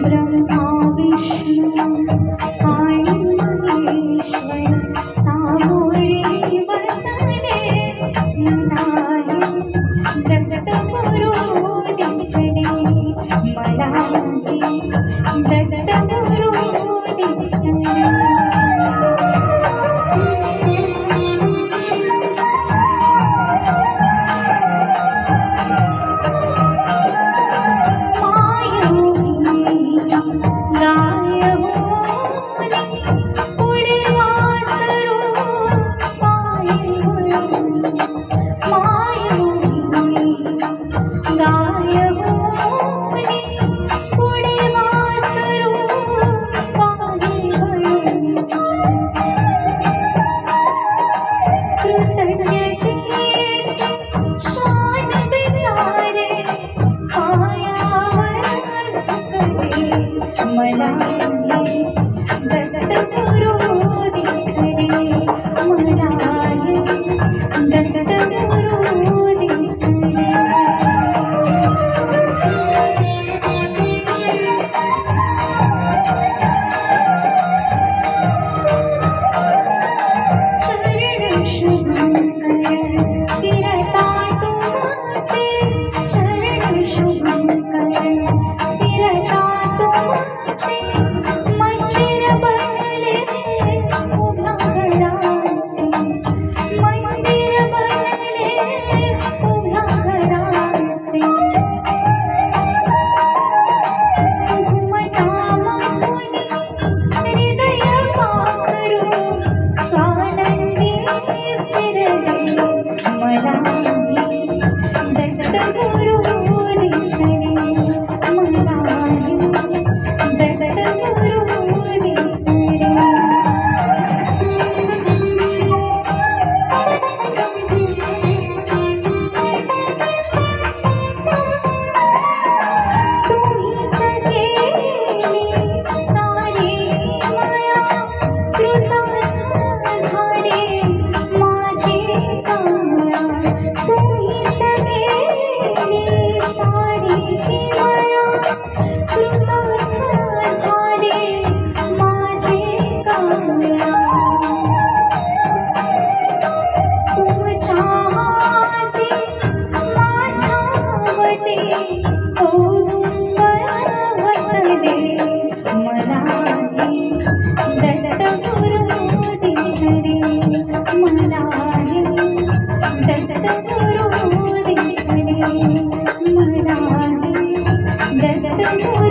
ब्रह्मा विष्णू आणि महेश्वर सामोरे बसले मलाही दत्त गुरु दिसले मलाही दत्त गुरु दिसले मलाही दत्त गुरु दिसले मलाही दत्त गुरु दिसले चरण शुभंकर फिरता तुमचे चरण शुभंकर फिरता मंदिर बनले उभ्या घराचे मंदिर बनले उभ्या घराचे घुमटामधुनी हृदय पाखरू स्वानंदी फिरले मलाही दत्त गुरु दिसले मलाही दत्त गुरु दिसले तुम्हीच केली सारी माया कृतार्थ झाले माझी काया तुम्हीच केली सारी माया कृतार्थ झाले माझे काया तुमच्या हाती माझ्यावते औदुंबर वसले मलाही दत्त गुरु दिसले मलाही दत्त गुरु दिसले मलाही दत्त गुरु